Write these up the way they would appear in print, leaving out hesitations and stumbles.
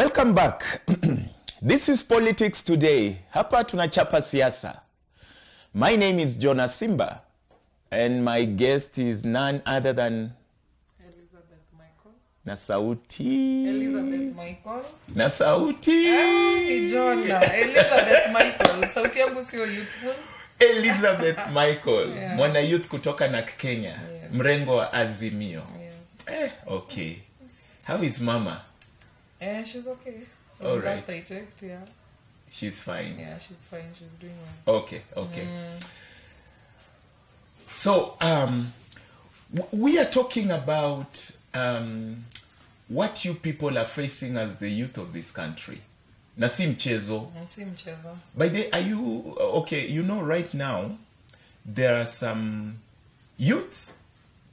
Welcome back. This is Politics Today. Hapa tunachapa siasa. My name is Jonah Simba and my guest is none other than Elizabeth Michael. na sauti. Elizabeth Michael. Na sauti. Hey, Jonah. Elizabeth Michael. Sauti yangu sio youthful. Elizabeth Michael. Yeah. Mwana youth kutoka na Kenya. Yes. Mrengo wa Azimio. Yes. Okay. How is mama? She's okay. From All right. last I checked, yeah. She's fine. Yeah, she's fine. She's doing well. Okay. So, we are talking about what you people are facing as the youth of this country. Na si mchezo. Si mchezo. By the, are you, okay, you know right now, there are some youths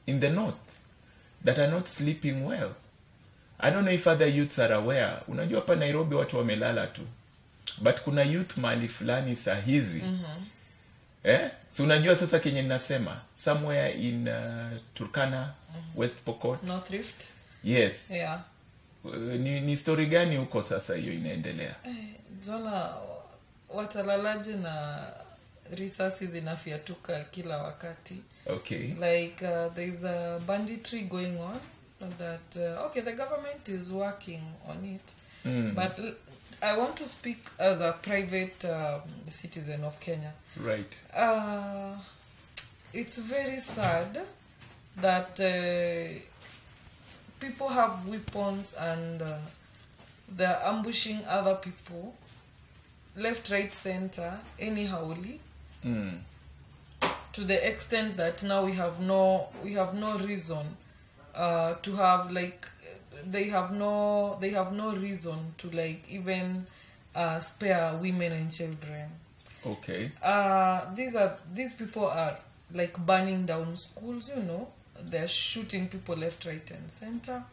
in the north that are not sleeping well. I don't know if other youths are aware. Unajua hapa Nairobi watu wamelala tu. But kuna youth mahali fulani saa hizi. So unajua sasa kenye ninasema somewhere in Turkana, West Pokot. North Rift? Yes. Yeah. Ni story gani huko sasa hiyo inaendelea? Jona, watalalaje na risasi zinafiatuka kila wakati. Okay. Like there's a banditry going on that okay, the government is working on it. But I want to speak as a private citizen of Kenya. Right. It's very sad that people have weapons and they're ambushing other people left, right, center, anyhowly. To the extent that now we have no reason to have like they have no reason to like even spare women and children. Okay. These people are like burning down schools, you know. They're shooting people left, right, and center.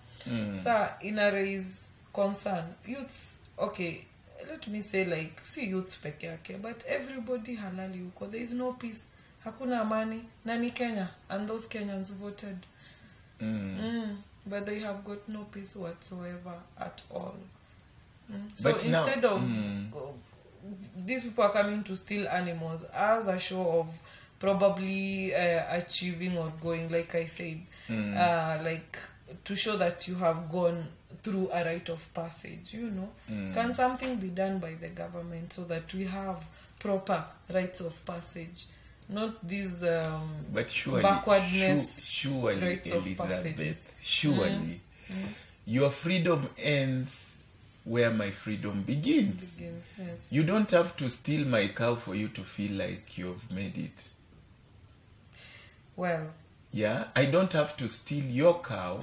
So in a raise concern, youths, okay, let me say like see youths peke yake, but everybody halali huko. There is no peace. Hakuna amani. Nani Kenya, and those Kenyans voted. But they have got no peace whatsoever at all. So but instead now, of these people are coming to steal animals as a show of probably achieving or going, like I said, like to show that you have gone through a rite of passage, you know. Can something be done by the government so that we have proper rites of passage? Not these but surely, backwardness surely, rites of passage. Surely, your freedom ends where my freedom begins. Yes. You don't have to steal my cow for you to feel like you've made it. Well, yeah, I don't have to steal your cow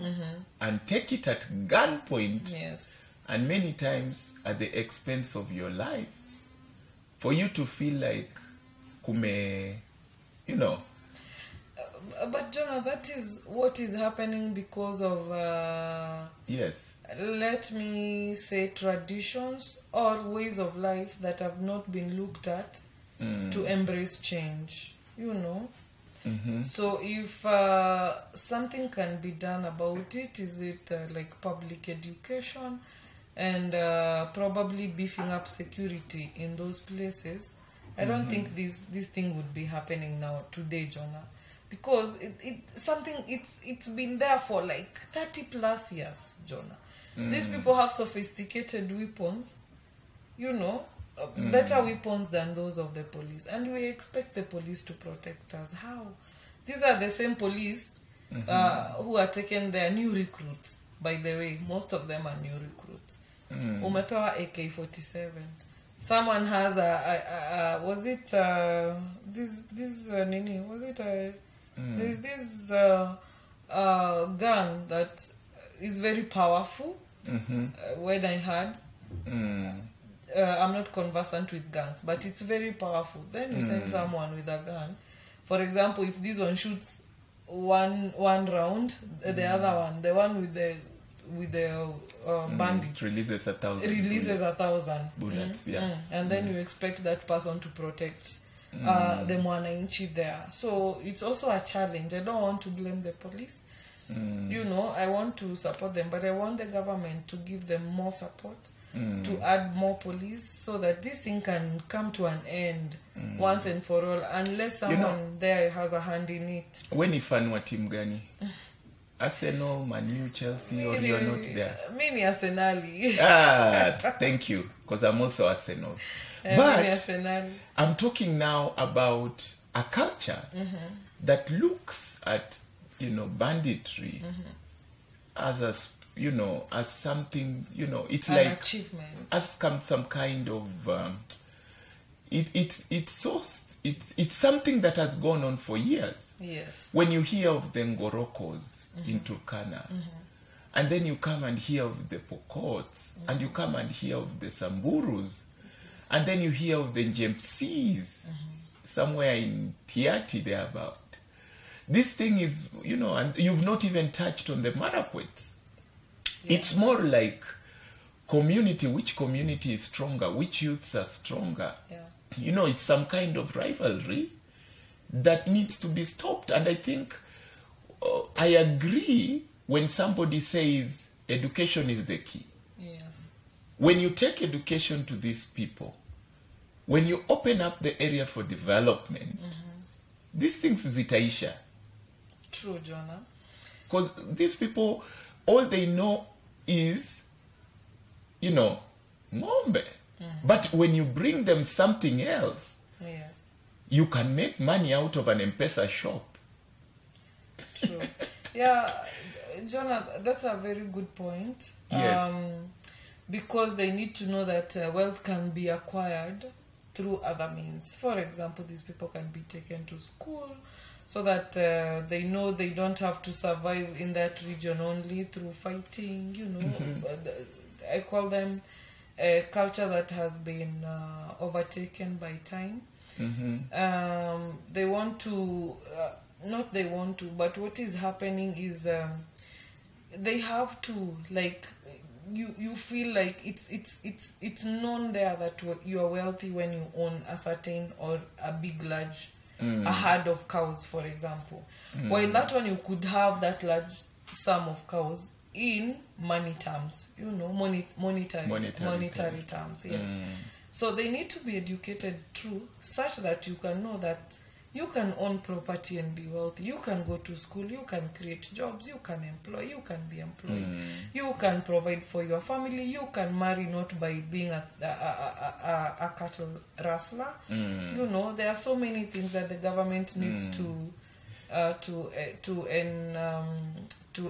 and take it at gunpoint. Yes. And many times at the expense of your life, for you to feel like kume, you know. But Jonah, that is what is happening because of yes, let me say traditions or ways of life that have not been looked at to embrace change, you know. So if something can be done about it, is it like public education and probably beefing up security in those places? I don't think this thing would be happening now today, Jonah, because it's been there for like 30 plus years, Jonah. These people have sophisticated weapons, you know, better weapons than those of the police, and we expect the police to protect us. How? These are the same police who are taking their new recruits. By the way, most of them are new recruits. Umepewa AK-47. Someone has was it this nini? Was it there's this gun that is very powerful. When I heard, I'm not conversant with guns, but it's very powerful. Then you send someone with a gun. For example, if this one shoots one round, the other one, the one with the bandit releases 1,000 bullets. And then you expect that person to protect the mwananchi there. So it's also a challenge. I don't want to blame the police. You know, I want to support them, but I want the government to give them more support to add more police so that this thing can come to an end once and for all, unless someone there has a hand in it. When you fan what team gani? Arsenal, Man U, Chelsea, or you're not there? Many Arsenali. Thank you, because I'm also Arsenal. But I'm talking now about a culture that looks at, banditry as a, as something, it's an like achievement, as some kind of, it's something that has gone on for years. Yes. When you hear of the Ngorokos in Turkana, and then you come and hear of the Pokots, and you come and hear of the Samburus, and then you hear of the Njemtsis, somewhere in Tiati thereabout. This thing is, and you've not even touched on the Marakwets. Yeah. It's more like community, which community is stronger, which youths are stronger. Yeah. It's some kind of rivalry that needs to be stopped. And I think I agree when somebody says education is the key. Yes. When you take education to these people, when you open up the area for development, these things zitaisha. True, Jonah. Because these people, all they know is, ng'ombe. But when you bring them something else, yes, you can make money out of an M-Pesa shop. True. Yeah, Jonah, that's a very good point. Yes. Because they need to know that wealth can be acquired through other means. For example, these people can be taken to school so that they know they don't have to survive in that region only through fighting, I call them a culture that has been overtaken by time. They want to, not they want to, but what is happening is they have to, like, you feel like it's known there that you are wealthy when you own a certain or a big large a herd of cows, for example. While that one you could have that large sum of cows in money terms, monetary terms. Yes. So they need to be educated through such that you can know that you can own property and be wealthy. You can go to school. You can create jobs. You can employ. You can be employed. You can provide for your family. You can marry not by being a cattle rustler. There are so many things that the government needs to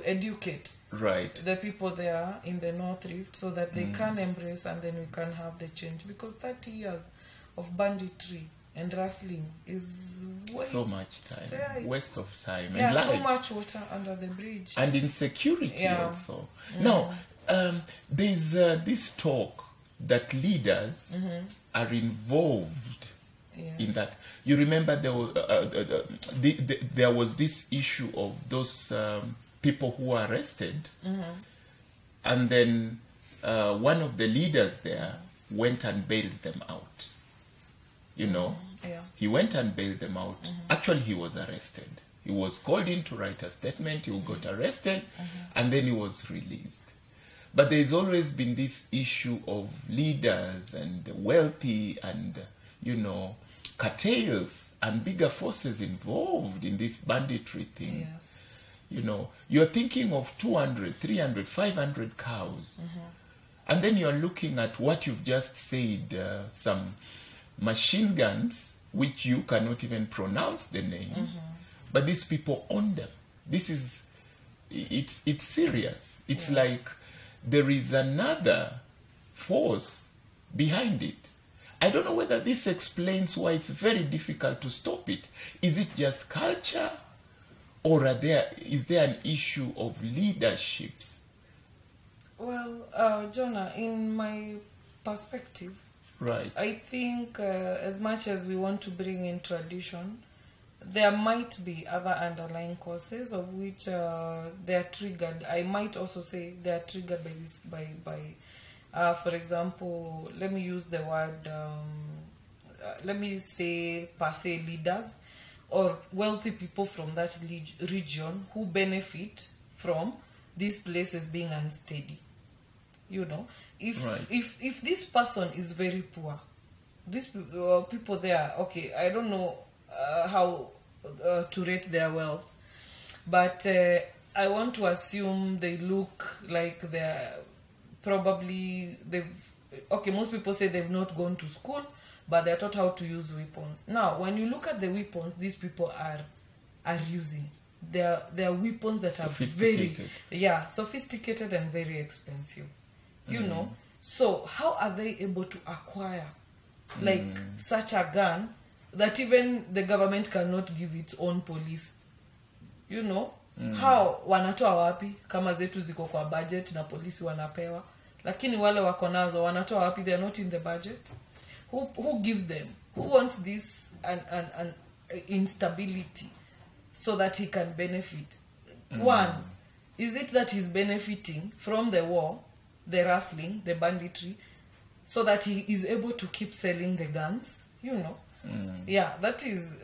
educate the people there in the North Rift so that they can embrace, and then we can have the change. Because 30 years of banditry and rustling is so much time, waste of time, and lives. Too much water under the bridge, and insecurity also. Now, there's this talk that leaders are involved in that. You remember there was this issue of those people who were arrested, and then one of the leaders there went and bailed them out. He went and bailed them out. Actually, he was arrested. He was called in to write a statement. He got arrested, and then he was released. But there's always been this issue of leaders and wealthy and, cartels and bigger forces involved in this banditry thing. Yes. You're thinking of 200, 300, 500 cows. And then you're looking at what you've just said, some machine guns, which you cannot even pronounce the names, but these people own them. It's serious. It's like there is another force behind it. I don't know whether this explains why it's very difficult to stop it. Is it just culture, or is there an issue of leaderships? Well, Jonah, in my perspective, right, I think as much as we want to bring in tradition, there might be other underlying causes of which they are triggered. I might also say they are triggered by this, for example, let me use the word, let me say per se leaders or wealthy people from that region who benefit from these places being unsteady. Right. if this person is very poor, these people there, okay, I don't know how to rate their wealth, but I want to assume they look like they're probably most people say they've not gone to school, but they're taught how to use weapons. Now, when you look at the weapons these people are using, they're weapons that are very sophisticated and very expensive. You know, so how are they able to acquire like such a gun that even the government cannot give its own police? You know, how wanatoa wapi kama zetu ziko kwa budget na polisi wanapewa, lakini wale wako nazo wanatoa wapi? They are not in the budget. Who gives them? Who wants this and instability so that he can benefit? One, is it that he's benefiting from the war, the rustling, the banditry, so that he is able to keep selling the guns? You know, yeah, that is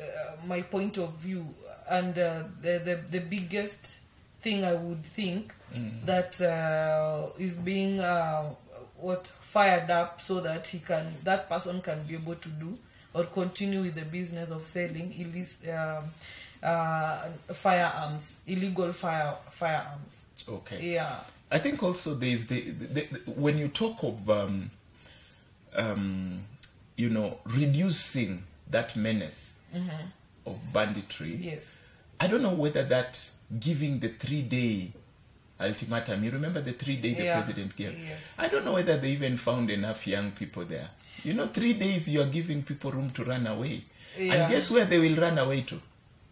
my point of view. And the biggest thing I would think that is being fired up so that that person can be able to do or continue with the business of selling firearms, illegal firearms. Okay. Yeah. I think also there's when you talk of reducing that menace of banditry. Yes. I don't know whether that giving the 3-day ultimatum, you remember the 3-day the president gave? Yes. I don't know whether they even found enough young people there. 3 days you are giving people room to run away. Yeah. And guess where they will run away to?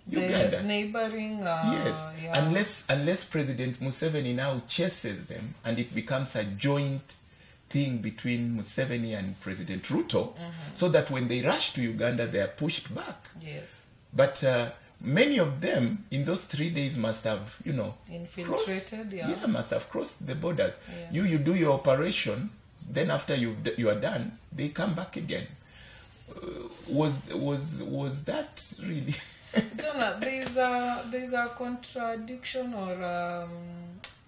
Uganda. The neighboring... yes. Unless President Museveni now chases them and it becomes a joint thing between Museveni and President Ruto, so that when they rush to Uganda, they are pushed back. Yes. But many of them in those 3 days must have, infiltrated, must have crossed the borders. Yes. You do your operation, then after you are done, they come back again. Was that really? Jonah, there's a contradiction or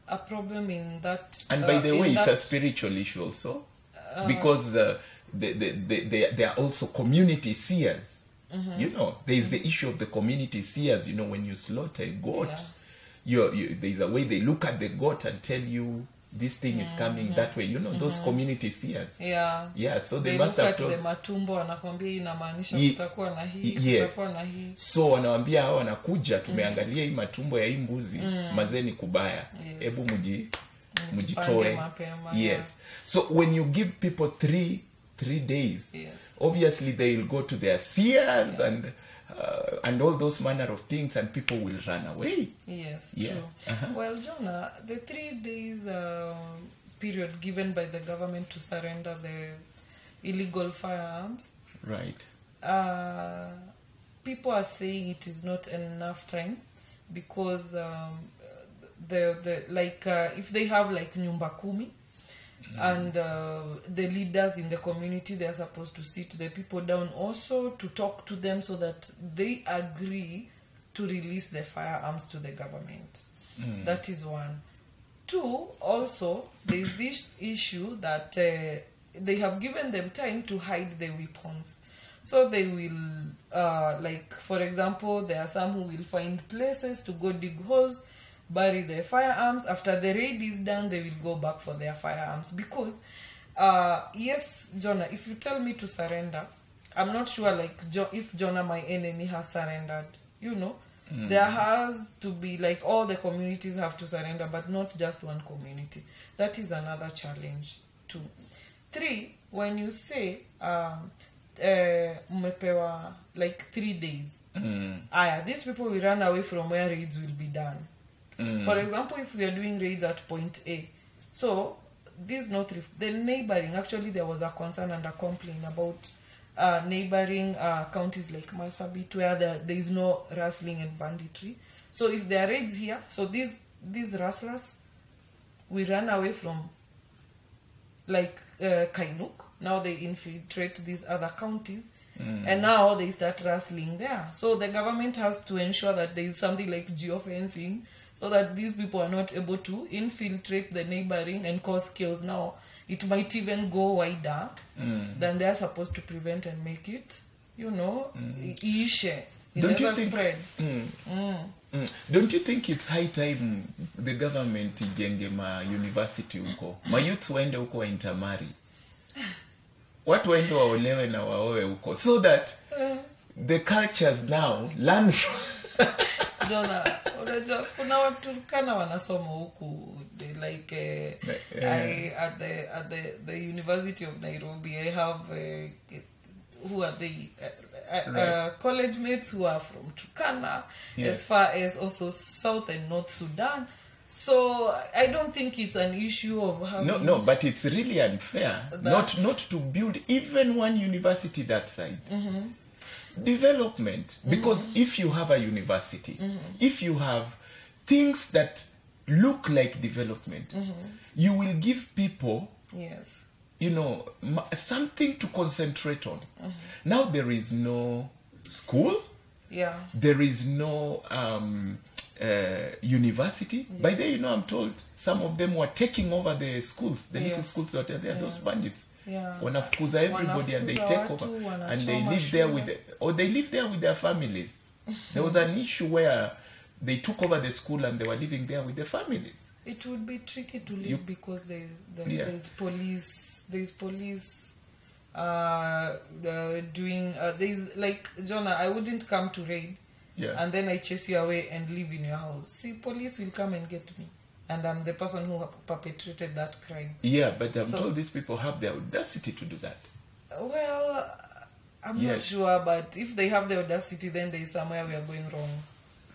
a problem in that. And by the way, it's a spiritual issue also, because they are also community seers. There is the issue of the community seers. When you slaughter a goat, there's a way they look at the goat and tell you this thing is coming that way. Those community seers. Yeah. So they must have told. They look at the matumbo wanakwambia inamaanisha kutakuwa na hii, kutakuwa na hii. So wanawaambia hao wanakuja, tumeangalia hii matumbo ya hii mbuzi, mazeni kubaya. Hebu mujitoe. Yes. So when you give people 3 days, obviously they will go to their seers and all those manner of things, and people will run away. Yes, true. Well, Jonah, the 3 days period given by the government to surrender the illegal firearms, right? People are saying it is not enough time because if they have like nyumba kumi. And the leaders in the community, they are supposed to sit the people down also to talk to them so that they agree to release the firearms to the government. That is one. Two, also, there is this issue that they have given them time to hide the weapons. So they will, for example, there are some who will find places to go dig holes, bury their firearms. After the raid is done, they will go back for their firearms. Because, yes, Jonah, if you tell me to surrender, I'm not sure if Jonah, my enemy, has surrendered. There has to be all the communities have to surrender, but not just one community. That is another challenge too. 3, when you say umepewa 3 days, these people will run away from where raids will be done. For example, if we are doing raids at point A, so the neighboring, actually there was a concern and a complaint about neighboring counties like Marsabit where there is no rustling and banditry. So if there are raids here, so these rustlers will run away from Kainuk. Now they infiltrate these other counties. And now they start rustling there. So the government has to ensure that there is something like geofencing so that these people are not able to infiltrate the neighboring and cause chaos. Now, it might even go wider than they're supposed to prevent and make it, iishe. Don't you think? Don't you think it's high time the government ijenge ma university huko, ma youths waende huko intermarry, watu waende waolewe na waoe huko, so that the cultures now learn from Jonah, unajua kuna watu kana wanasoma huku like at the University of Nairobi. I have who are they college mates who are from Turkana, as far as also South and North Sudan. So I don't think it's an issue of having no, but it's really unfair not to build even one university that side. Development, because if you have a university, if you have things that look like development, you will give people something to concentrate on. Now there is no school, there is no university. By then, I'm told some of them were taking over the schools, the little schools that are there, those bandits. Wanafukuza everybody and they take over and they live there they live there with their families. There was an issue where they took over the school and they were living there with their families. It would be tricky to live because there's police doing there's like, Jonah, I wouldn't come to raid and then I chase you away and live in your house. See, police will come and get me. And I'm the person who perpetrated that crime. Yeah, but I'm told these people have the audacity to do that. Well, I'm not sure, but if they have the audacity, then there is somewhere we are going wrong.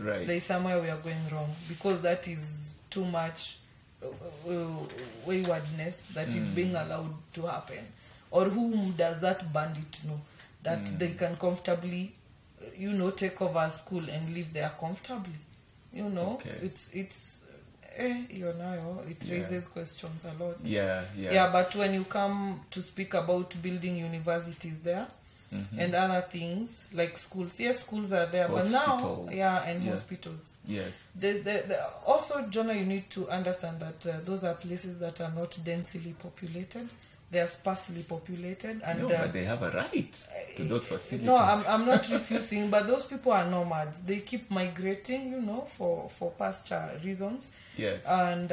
Right. There is somewhere we are going wrong, because that is too much waywardness that is being allowed to happen. Or whom does that bandit know that they can comfortably, take over a school and live there comfortably? It's it raises questions a lot. But when you come to speak about building universities there and other things like schools, schools are there, hospitals. But now hospitals. Also, Jonah, you need to understand that those are places that are not densely populated. They are sparsely populated, and but they have a right to those facilities. No, I'm not refusing, but those people are nomads. They keep migrating, for pasture reasons. Yes. And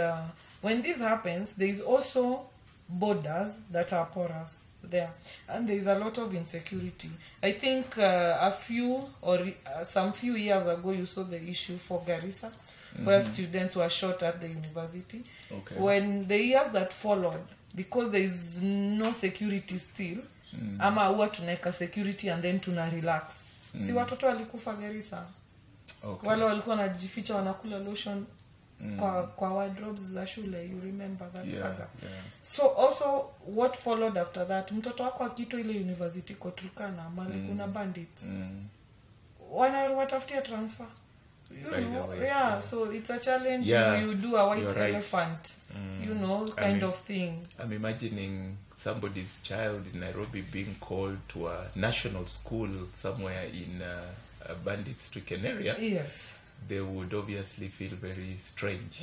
when this happens, there is also borders that are porous there, and there is a lot of insecurity. I think some few years ago, you saw the issue for Garissa, where students were shot at the university. Okay. When the years that followed, because there is no security still, ama huwa tunaweka security and then tuna relax. Si watoto walikufa Garissa. Okay. Wale walikuwa wanajificha wanakula lotion kwa wardrobes za shule. You remember that saga? So also what followed after that, mtoto wako akito ile university kwa Turkana mali kuna bandits. Watafutia transfer. So it's a challenge. You do a white elephant, kind of thing. I'm imagining somebody's child in Nairobi being called to a national school somewhere in a bandit-stricken area. Yes. They would obviously feel very strange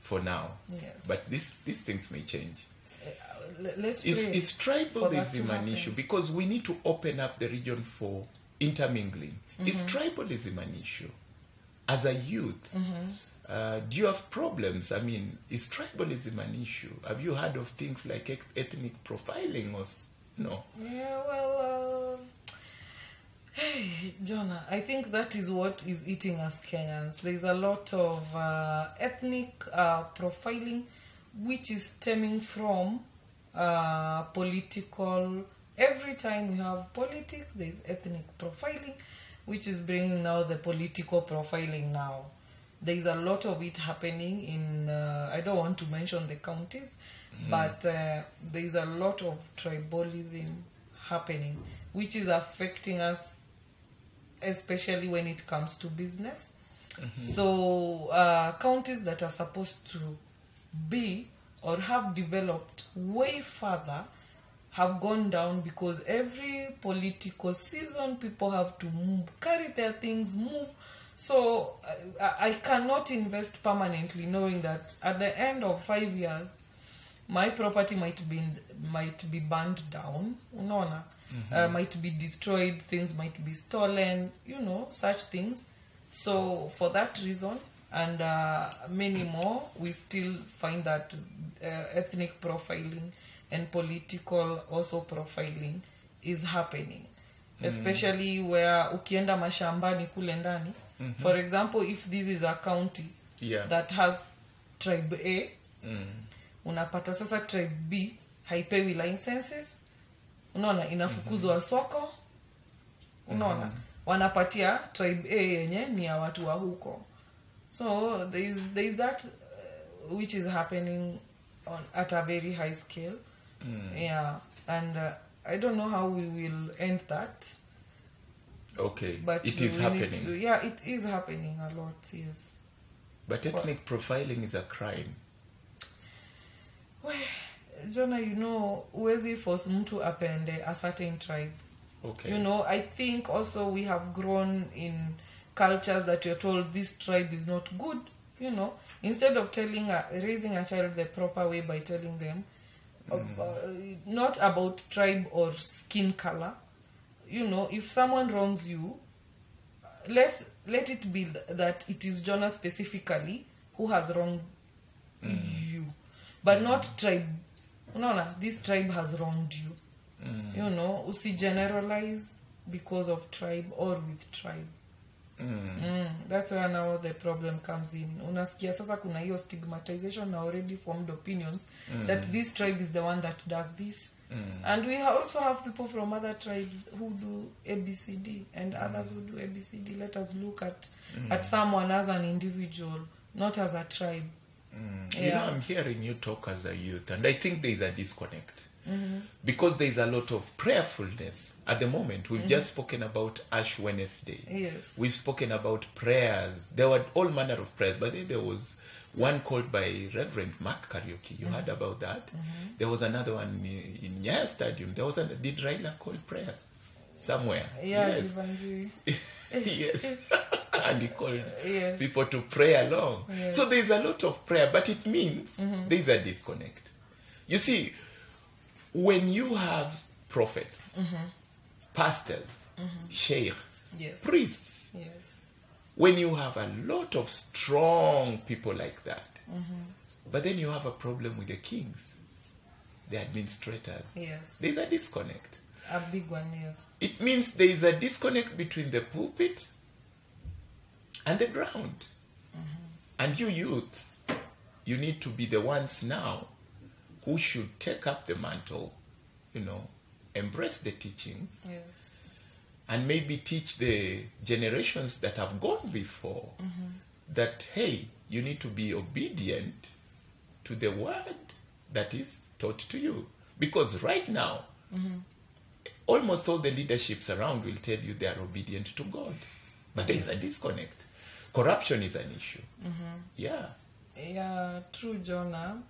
for now. Yes. But these things may change. It's tribalism an issue, because we need to open up the region for intermingling. Is tribalism an issue? As a youth, do you have problems? I mean, is tribalism an issue? Have you heard of things like ethnic profiling or no? Yeah, well, Jonah, I think that is what is eating us Kenyans. There's a lot of ethnic profiling, which is stemming from political. Every time we have politics, there's ethnic profiling, which is bringing now the political profiling now. There is a lot of it happening in, I don't want to mention the counties, but there is a lot of tribalism happening, which is affecting us, especially when it comes to business. So counties that are supposed to be or have developed way further have gone down, because every political season people have to move, carry their things, move. So I cannot invest permanently knowing that at the end of 5 years my property might be burned down, unaona, might be destroyed, things might be stolen, such things. So for that reason and many more, we still find that ethnic profiling and political also profiling is happening, especially where ukienda mashambani kule ndani. For example, if this is a county that has tribe A, unapata sasa tribe B haipewi licenses, unaona, inafukuzwa soko, unaona, wanapatia tribe A yenye ni ya watu wa huko. So there is that which is happening at a very high scale. Yeah, and I don't know how we will end that. Okay, but it is happening. It is happening a lot, yes. But ethnic profiling is a crime. Well, Jonah, huwezi force mtu apende a certain tribe. Okay. I think also we have grown in cultures that you're told this tribe is not good, instead of raising a child the proper way by telling them not about tribe or skin color. If someone wrongs you, let it be that it is Jonah specifically who has wronged you, but not tribe. This tribe has wronged you. Usi generalize because of tribe or with tribe. That's where now the problem comes in. Unasikia sasa kuna hiyo stigmatization na already formed opinions that this tribe is the one that does this. And we also have people from other tribes who do ABCD and others who do ABCD. Let us look at someone as an individual, not as a tribe. I'm hearing you talk as a youth, and I think there is a disconnect. Because there is a lot of prayerfulness at the moment. We've just spoken about Ash Wednesday. Yes. We've spoken about prayers. There were all manner of prayers, but then there was one called by Reverend Mark Karaoke. You heard about that? There was another one in Nyayo Stadium. Did Raila call prayers somewhere? Yeah, yes. Yes. And he called people to pray along. Yes. So there's a lot of prayer, but it means there's a disconnect. You see, when you have prophets, pastors, sheikhs, priests, when you have a lot of strong people like that, but then you have a problem with the kings, the administrators, there's a disconnect. A big one, yes. It means there is a disconnect between the pulpit and the ground. And you youths, you need to be the ones now who should take up the mantle, embrace the teachings, and maybe teach the generations that have gone before that, hey, you need to be obedient to the word that is taught to you. Because right now, almost all the leaderships around will tell you they are obedient to God. But there is a disconnect. Corruption is an issue. Yeah, true, Jonah.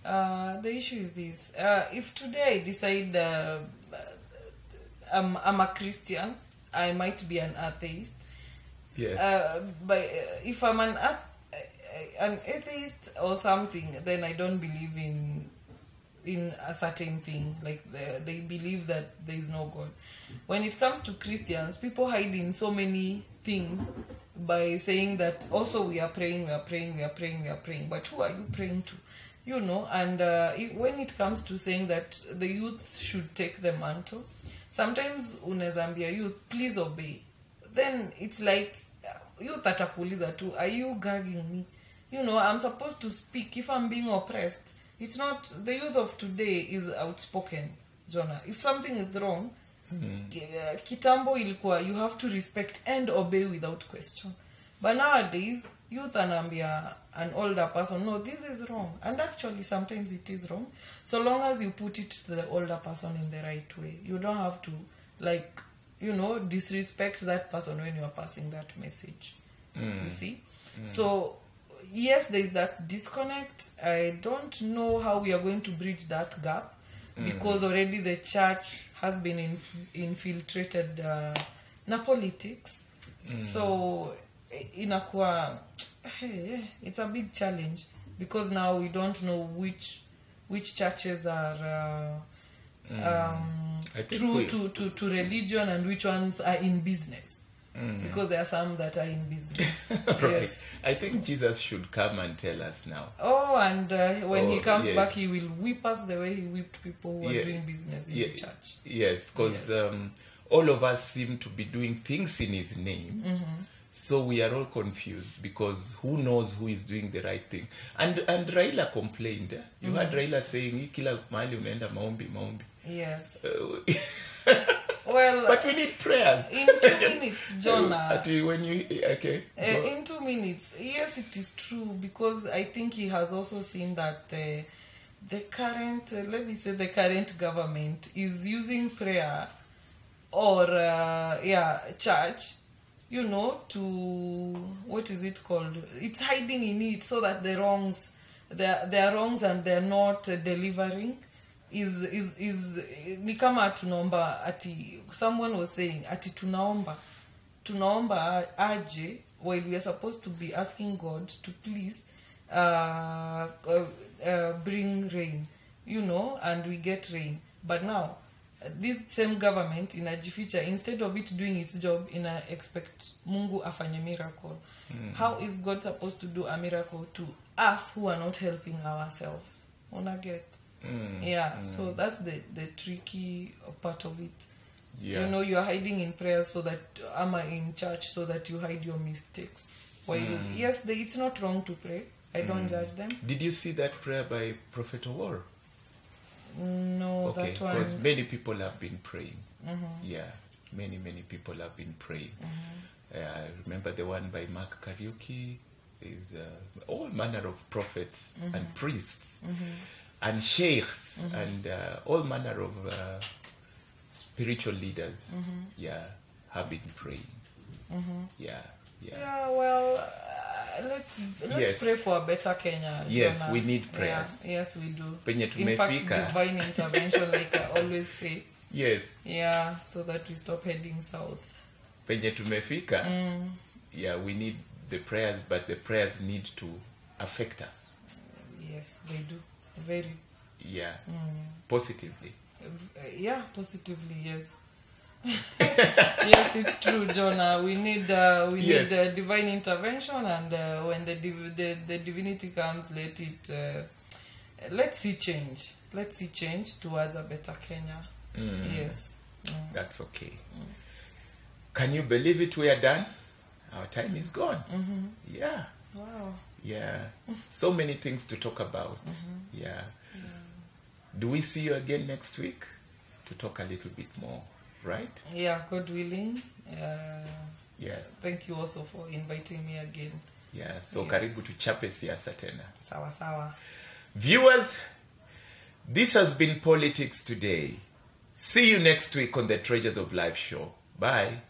The issue is this. If today I decide I'm a Christian, I might be an atheist. Yes. But if I'm an atheist or something, then I don't believe in a certain thing. Like they believe that there is no God. When it comes to Christians, people hide in so many things by saying that also we are praying. But who are you praying to? And when it comes to saying that the youth should take the mantle, sometimes unezambia youth, please obey. Then it's like, youth atakuuliza tu, are you gagging me? I'm supposed to speak if I'm being oppressed. It's not, the youth of today is outspoken, Jonah. If something is wrong, kitambo ilikuwa, you have to respect and obey without question. But nowadays, youth anaambia an older person, no, this is wrong. And actually, sometimes it is wrong. So long as you put it to the older person in the right way. You don't have to, disrespect that person when you are passing that message. You see? So, yes, there is that disconnect. I don't know how we are going to bridge that gap. Because already the church has been infiltrated na politics. So, inakuwa, it's a big challenge. Because now we don't know which which churches are I think true to religion and which ones are in business. Because there are some that are in business. Right. Yes. I think Jesus should come and tell us now. Oh, and when he comes yes. back, he will whip us the way he whipped people who are Yeah. doing business in the church. Yes, because Yes. all of us seem to be doing things in his name. So we are all confused because who knows who is doing the right thing. And Raila complained. You heard Raila saying, "Hii kila mahali unaenda maombi, maombi." Yes. Well, but we need prayers. in 2 minutes, Jonah. When you okay. In 2 minutes, yes, it is true, because I think he has also seen that the current, let me say, the current government is using prayer or church, to, what is it called? It's hiding in it so that the wrongs, their wrongs and they're not delivering. Is ni kama tunaomba ati, someone was saying ati tunaomba aje while we are supposed to be asking God to please bring rain, and we get rain. But now this same government inajificha, instead of it doing its job, expect Mungu afanye miracle. How is God supposed to do a miracle to us who are not helping ourselves? Wanna get? So that's the tricky part of it. You are hiding in prayer so that in church so that you hide your mistakes. While yes, it's not wrong to pray. I don't judge them. Did you see that prayer by Prophet Owor? No, Okay, that one. because many people have been praying. Yeah, many people have been praying. I remember the one by Mark Kariuki. Is all manner of prophets and priests. And sheikhs and all manner of spiritual leaders, have been praying. Yeah, well, let's Yes. pray for a better Kenya. Yes, Jonah. we need prayers. Yeah, yes, we do. Penye In fact, tumefika. divine intervention, like I always say. Yes, Yeah, so that we stop heading south. penye tumefika. We need the prayers, but the prayers need to affect us. Yes, they do. Very. Positively. Positively, yes. Yes, it's true, Jonah. We need divine intervention, and when the divinity comes, let's see change. Let's see change towards a better Kenya. Yes. That's okay. Can you believe it? We are done. Our time is gone. Yeah. Wow. Yeah. So many things to talk about. Yeah. Do we see you again next week to talk a little bit more, right? Yeah, God willing. Yes. Thank you also for inviting me again. Yeah. So Yes. karibu tuchape siasa tena. Sawa sawa. Viewers, this has been Politics Today. See you next week on the Treasures of Life show. Bye.